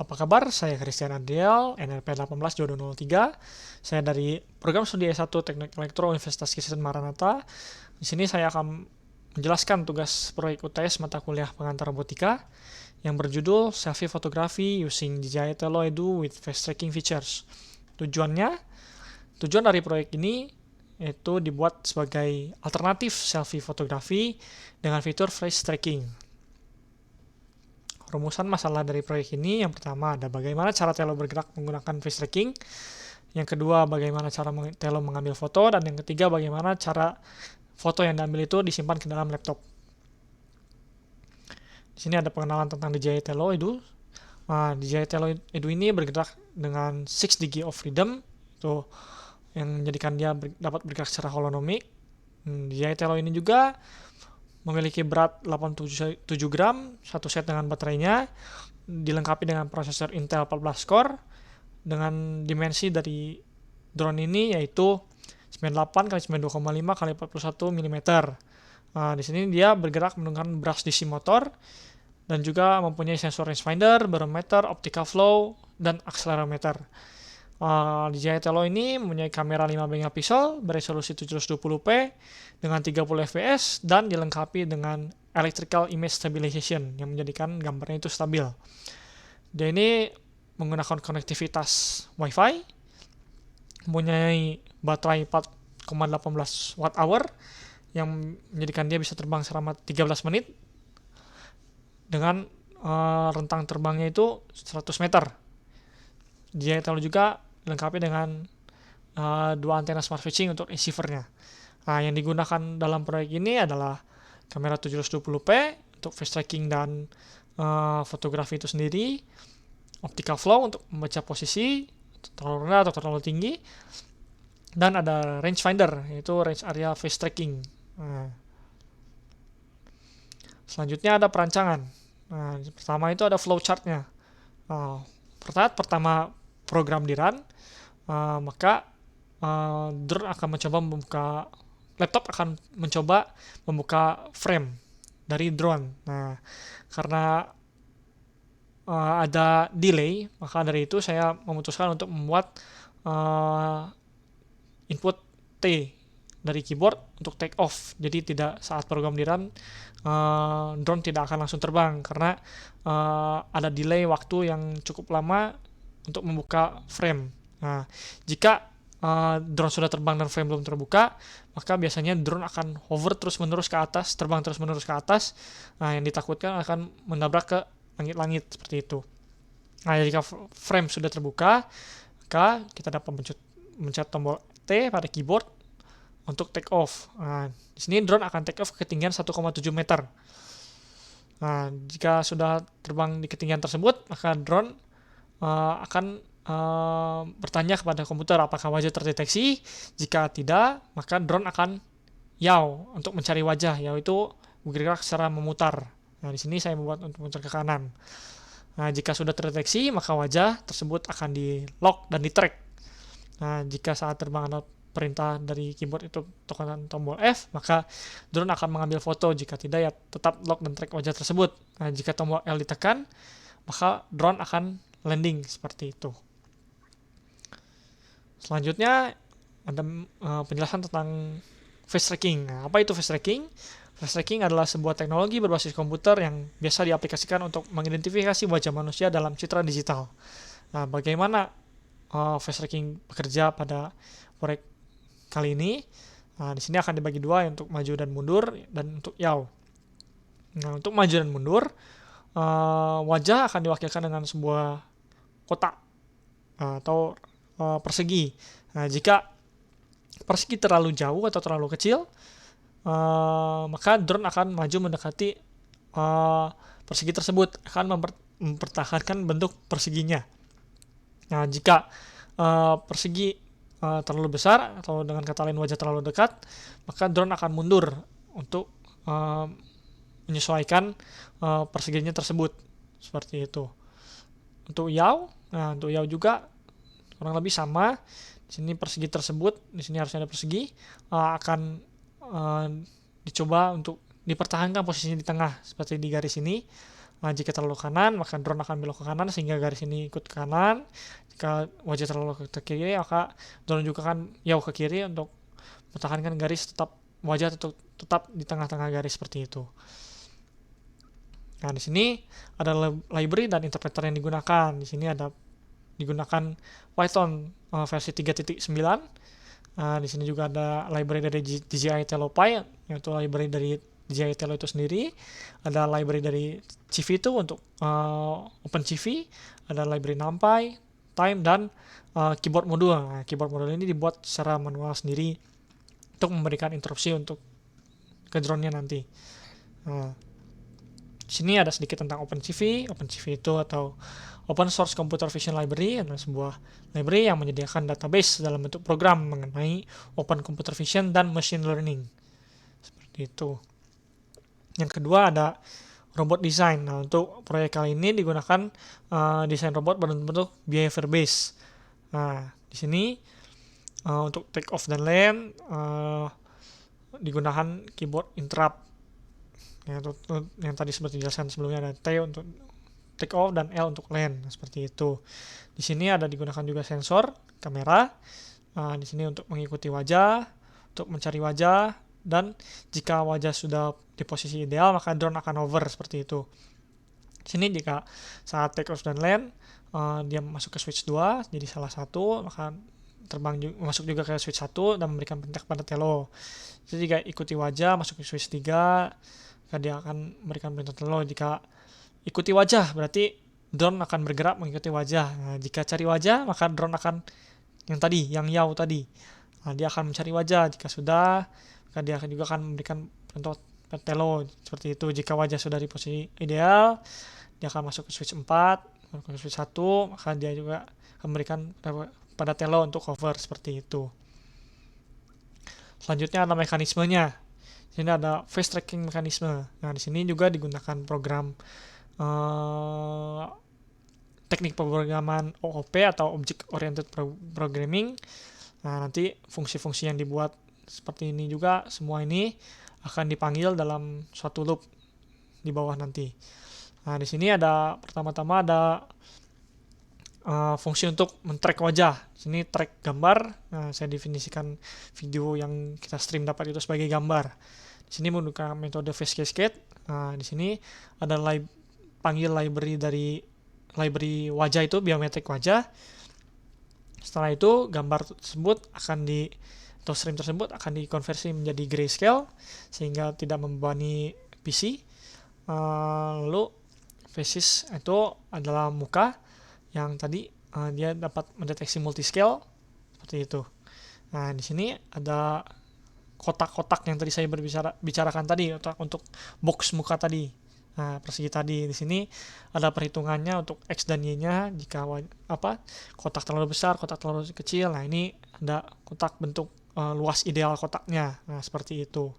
Apa kabar? Saya Christian Adriel, NLP 182203. Saya dari program studi S1 Teknik Elektro Universitas Kristen Maranatha. Di sini saya akan menjelaskan tugas proyek UTS mata kuliah pengantar robotika yang berjudul Selfie Photography Using DJI Telo Edu with Face Tracking Features. Tujuan dari proyek ini yaitu dibuat sebagai alternatif selfie fotografi dengan fitur face tracking. Rumusan masalah dari proyek ini, yang pertama ada bagaimana cara Telo bergerak menggunakan face tracking, yang kedua bagaimana cara Telo mengambil foto, dan yang ketiga bagaimana cara foto yang diambil itu disimpan ke dalam laptop. Di sini ada pengenalan tentang DJI Telo Edu. DJI Telo Edu ini bergerak dengan 6 degree of freedom, itu yang menjadikan dia dapat bergerak secara holonomik. DJI Telo ini juga memiliki berat 87 gram, satu set dengan baterainya, dilengkapi dengan prosesor Intel 14 core, dengan dimensi dari drone ini yaitu 98 x 92,5 x 41 mm. Di sini dia bergerak menggunakan brush DC motor dan juga mempunyai sensor rangefinder, barometer, optical flow, dan accelerometer. DJI Telo ini mempunyai kamera 5 megapiksel beresolusi 720p dengan 30 fps dan dilengkapi dengan electrical image stabilization yang menjadikan gambarnya itu stabil. Dia ini menggunakan konektivitas Wi-Fi, mempunyai baterai 4,18 Wh yang menjadikan dia bisa terbang selama 13 menit dengan rentang terbangnya itu 100 meter. DJI Telo juga dilengkapi dengan 2 antena smart fetching untuk receivernya. Yang digunakan dalam proyek ini adalah kamera 720p untuk face tracking dan fotografi itu sendiri, optical flow untuk membaca posisi terlalu rendah atau terlalu tinggi, dan ada rangefinder yaitu range area face tracking. Selanjutnya ada perancangan. Pertama itu ada flowchartnya. Pertama program di run, maka drone akan mencoba laptop akan mencoba membuka frame dari drone. Karena ada delay, maka dari itu saya memutuskan untuk membuat input T dari keyboard untuk take off. Jadi tidak saat program di run, drone tidak akan langsung terbang karena ada delay waktu yang cukup lama untuk membuka frame. Jika drone sudah terbang dan frame belum terbuka, maka biasanya drone akan hover terus-menerus ke atas, terbang terus-menerus ke atas, yang ditakutkan akan menabrak ke langit-langit seperti itu. Jika frame sudah terbuka, maka kita dapat mencet tombol T pada keyboard untuk take off. Di sini drone akan take off ke ketinggian 1,7 meter. Jika sudah terbang di ketinggian tersebut, maka drone akan bertanya kepada komputer apakah wajah terdeteksi. Jika tidak, maka drone akan yaw untuk mencari wajah, yaitu bergerak secara memutar. Di sini saya membuat untuk memutar ke kanan. Jika sudah terdeteksi, maka wajah tersebut akan di lock dan di track. Jika saat terbang ada perintah dari keyboard itu tekan tombol F, maka drone akan mengambil foto. Jika tidak, ya tetap lock dan track wajah tersebut. Jika tombol L ditekan, maka drone akan landing seperti itu. Selanjutnya ada penjelasan tentang face tracking. Apa itu face tracking? Face tracking adalah sebuah teknologi berbasis komputer yang biasa diaplikasikan untuk mengidentifikasi wajah manusia dalam citra digital. Bagaimana face tracking bekerja pada proyek kali ini? Di sini akan dibagi dua, untuk maju dan mundur dan untuk yaw. Untuk maju dan mundur, wajah akan diwakilkan dengan sebuah kotak atau persegi. Jika persegi terlalu jauh atau terlalu kecil, maka drone akan maju mendekati persegi tersebut, akan mempertahankan bentuk perseginya. Jika persegi terlalu besar atau dengan kata lain wajah terlalu dekat, maka drone akan mundur untuk menyesuaikan perseginya tersebut, seperti itu. Untuk yaw juga kurang lebih sama. Di sini persegi tersebut, di sini harusnya ada persegi, akan dicoba untuk dipertahankan posisinya di tengah seperti di garis ini. Jika terlalu kanan, maka drone akan belok ke kanan sehingga garis ini ikut ke kanan. Jika wajah terlalu ke kiri, maka drone juga akan jauh ke kiri untuk mempertahankan garis wajah tetap di tengah-tengah garis seperti itu. Nah, di sini ada library dan interpreter yang digunakan. Di sini ada digunakan Python versi 3.9. Di sini juga ada library dari DJI TelePy, yaitu library dari DJI Telo itu sendiri. Ada library dari CV itu untuk OpenCV, ada library NumPy, Time, dan keyboard module. Nah, keyboard module ini dibuat secara manual sendiri untuk memberikan interupsi untuk ke drone-nya nanti. Di sini ada sedikit tentang OpenCV. OpenCV itu atau Open Source Computer Vision Library adalah sebuah library yang menyediakan database dalam bentuk program mengenai Open Computer Vision dan Machine Learning. Seperti itu. Yang kedua ada robot design. Nah, untuk proyek kali ini digunakan desain robot berbentuk behavior based. Nah, di sini untuk take off dan land digunakan keyboard interrupt. Yang tadi seperti dijelaskan sebelumnya, ada T untuk take off dan L untuk land, seperti itu. Di sini ada digunakan juga sensor kamera. Di sini untuk mengikuti wajah, untuk mencari wajah, dan jika wajah sudah di posisi ideal maka drone akan hover seperti itu. Di sini jika saat take off dan land dia masuk ke switch 2 jadi salah satu, maka masuk juga ke switch 1 dan memberikan perintah kepada Telo. Jadi jika ikuti wajah masuk ke switch 3, maka dia akan memberikan perintah Telo. Jika ikuti wajah berarti drone akan bergerak mengikuti wajah. Nah, jika cari wajah maka drone akan yang yau tadi. Dia akan mencari wajah. Jika sudah, maka dia juga akan memberikan perintah Telo seperti itu. Jika wajah sudah di posisi ideal, dia akan masuk ke switch 4, masuk ke switch 1, maka dia juga akan memberikan pada Telo untuk hover seperti itu. Selanjutnya ada mekanismenya. Di sini ada face tracking mekanisme. Nah, di sini juga digunakan program teknik pemrograman OOP atau Object Oriented Programming. Nah, nanti fungsi-fungsi yang dibuat seperti ini juga, semua ini akan dipanggil dalam suatu loop di bawah nanti. Nah, di sini ada pertama-tama ada fungsi untuk men-track wajah. Di sini track gambar. Nah, saya definisikan video yang kita stream dapat itu sebagai gambar. Di sini menggunakan metode face cascade. Nah, di sini ada panggil library dari library wajah itu, biometrik wajah. Setelah itu gambar tersebut atau stream tersebut akan dikonversi menjadi grayscale sehingga tidak membebani PC. Lalu faces itu adalah muka yang tadi dia dapat mendeteksi multiscale seperti itu. Nah, di sini ada kotak-kotak yang tadi saya bicarakan tadi untuk box muka tadi. Nah, persegi tadi. Di sini ada perhitungannya untuk X dan Y-nya. Jika kotak terlalu besar, kotak terlalu kecil. Nah, ini ada kotak bentuk luas ideal kotaknya. Nah, seperti itu.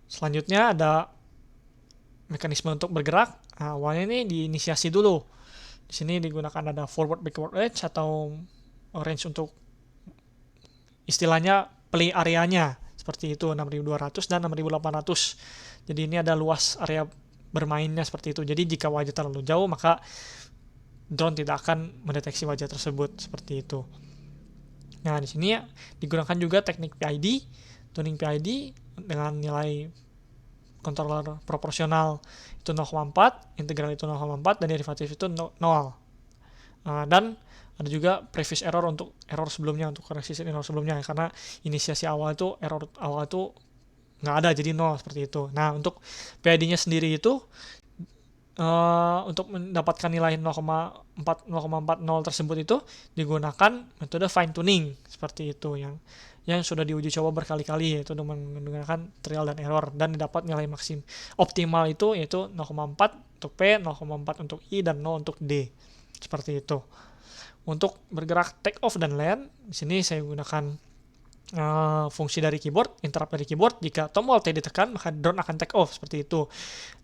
Selanjutnya ada mekanisme untuk bergerak. Nah, awalnya ini diinisiasi dulu. Di sini digunakan ada forward backward range atau range untuk istilahnya play areanya. Seperti itu, 6200 dan 6800. Jadi ini ada luas area bermainnya seperti itu. Jadi jika wajah terlalu jauh, maka drone tidak akan mendeteksi wajah tersebut seperti itu. Nah, di sini digunakan juga teknik PID, tuning PID dengan nilai controller proporsional itu 0,4, integral itu 0,4, dan derivatif itu 0. Dan ada juga previous error untuk error sebelumnya, untuk koreksi error sebelumnya, karena inisiasi awal itu error awal itu nggak ada, jadi 0 seperti itu. Nah, untuk PID-nya sendiri itu untuk mendapatkan nilai 0,40 tersebut itu digunakan metode fine tuning seperti itu yang sudah diuji coba berkali-kali, yaitu menggunakan trial dan error, dan didapat nilai maksim optimal itu yaitu 0,4 untuk P, 0,4 untuk I, dan 0 untuk D. Seperti itu. Untuk bergerak take off dan land, di sini saya gunakan fungsi dari keyboard, interrupt dari keyboard. Jika tombol T ditekan, maka drone akan take off seperti itu.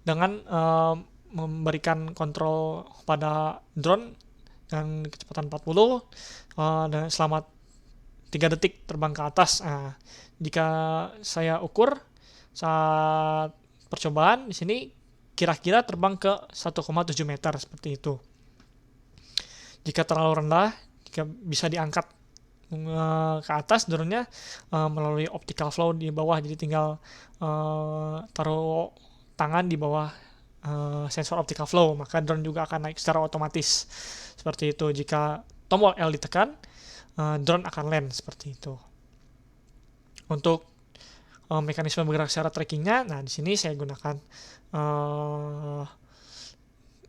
Dengan memberikan kontrol pada drone dengan kecepatan 40 dan selama 3 detik terbang ke atas. Jika saya ukur saat percobaan di sini kira-kira terbang ke 1,7 meter seperti itu. Jika terlalu rendah, jika bisa diangkat ke atas drone-nya melalui optical flow di bawah, jadi tinggal taruh tangan di bawah sensor optical flow, maka drone juga akan naik secara otomatis seperti itu. Jika tombol L ditekan, drone akan land seperti itu. Untuk mekanisme bergerak secara trackingnya, nah di sini saya gunakan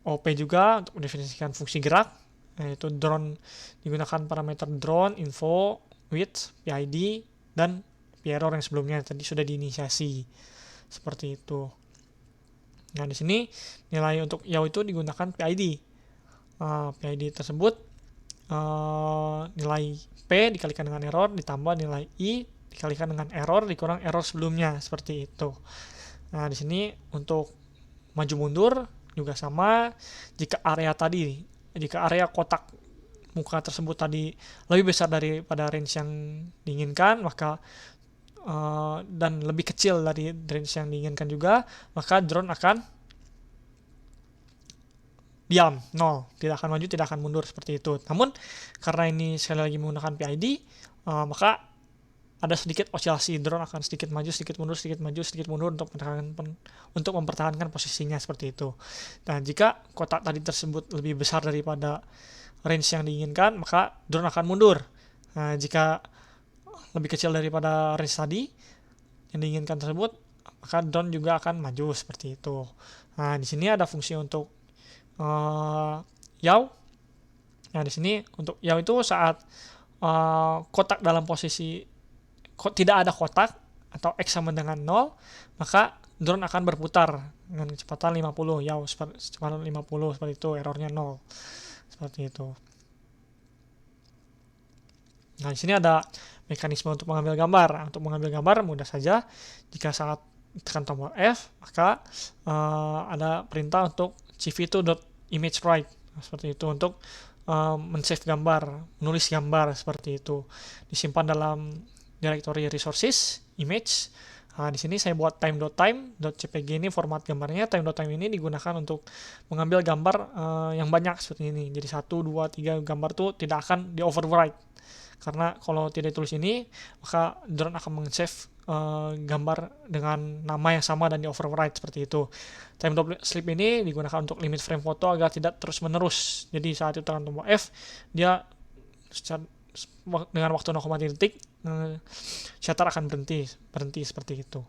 OP juga untuk mendefinisikan fungsi gerak, yaitu drone digunakan parameter drone, info, width, PID, dan PIROR yang sebelumnya tadi sudah diinisiasi seperti itu. Nah di sini nilai untuk yaw itu digunakan PID. PID tersebut nilai P dikalikan dengan error ditambah nilai I dikalikan dengan error dikurang error sebelumnya seperti itu. Nah di sini untuk maju mundur juga sama. Jika area kotak muka tersebut tadi lebih besar daripada range yang diinginkan, maka dan lebih kecil dari range yang diinginkan juga, maka drone akan diam, 0, tidak akan maju, tidak akan mundur seperti itu. Namun karena ini sekali lagi menggunakan PID, maka ada sedikit oscilasi, drone akan sedikit maju, sedikit mundur, sedikit maju, sedikit mundur untuk mempertahankan posisinya seperti itu. Dan jika kotak tadi tersebut lebih besar daripada range yang diinginkan, maka drone akan mundur. Nah, jika lebih kecil daripada range tadi yang diinginkan tersebut, maka drone juga akan maju seperti itu. Nah, di sini ada fungsi untuk yaw. Nah, di sini untuk yaw itu saat kotak dalam posisi tidak ada kotak atau X sama dengan 0, maka drone akan berputar dengan kecepatan 50, yaw kecepatan 50 seperti itu, errornya 0 seperti itu. Nah, di sini ada mekanisme untuk mengambil gambar. Untuk mengambil gambar mudah saja, jika saat tekan tombol F, maka ada perintah untuk cv2.imageWrite seperti itu untuk men-save gambar, menulis gambar seperti itu. Disimpan dalam directory resources, image. Nah, di sini saya buat time.time.cpg ini format gambarnya. Time.time ini digunakan untuk mengambil gambar yang banyak seperti ini. Jadi 1, 2, 3 gambar tuh tidak akan di overwrite. Karena kalau tidak ditulis ini, maka drone akan men-save gambar dengan nama yang sama dan di overwrite seperti itu. Time.sleep ini digunakan untuk limit frame foto agar tidak terus menerus. Jadi saat itu tekan tombol F, dia dengan waktu 0,3 detik shutter akan berhenti seperti itu.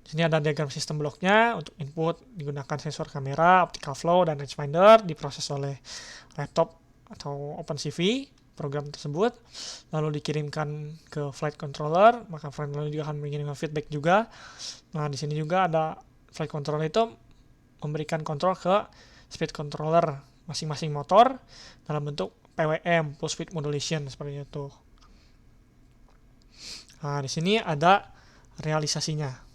Di sini ada diagram sistem bloknya. Untuk input digunakan sensor kamera, optical flow, dan rangefinder, diproses oleh laptop atau OpenCV program tersebut, lalu dikirimkan ke flight controller, maka flight controller juga akan mengirimkan feedback juga. Nah, di sini juga ada flight controller itu memberikan kontrol ke speed controller masing-masing motor dalam bentuk PWM, pulse width modulation seperti itu. Nah, di sini ada realisasinya.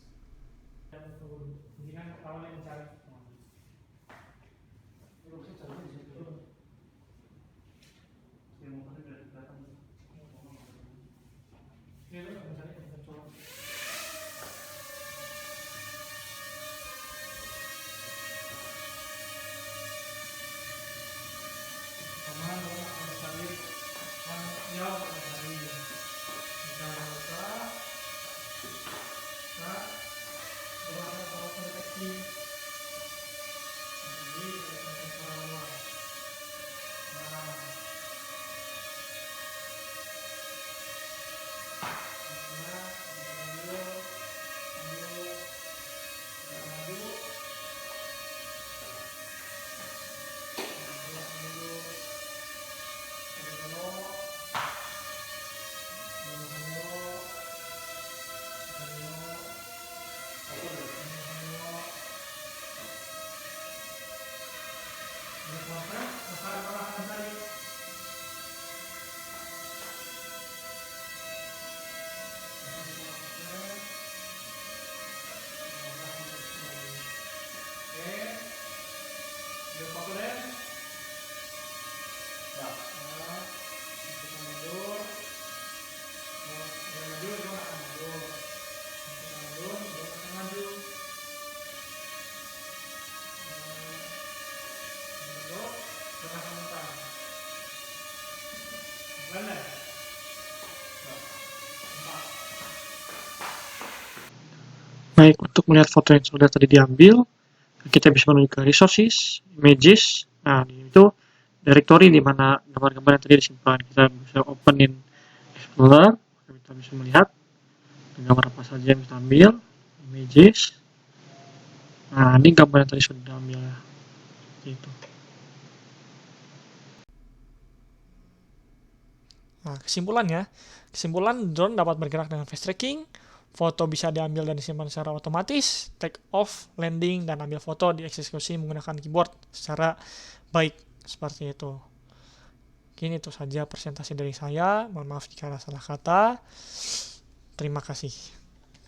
Baik, untuk melihat foto yang sudah tadi diambil, kita bisa menuju ke resources, images. Nah, itu directory di mana gambar-gambar yang tadi disimpan. Kita bisa openin Explorer, kita bisa melihat gambar apa saja yang kita ambil, images. Nah, ini gambar yang tadi sudah diambil ya. Itu. Nah, kesimpulan drone dapat bergerak dengan fast tracking, foto bisa diambil dan disimpan secara otomatis, take off, landing, dan ambil foto dieksekusi menggunakan keyboard secara baik, seperti itu. Mungkin itu saja presentasi dari saya, mohon maaf jika ada salah kata. Terima kasih.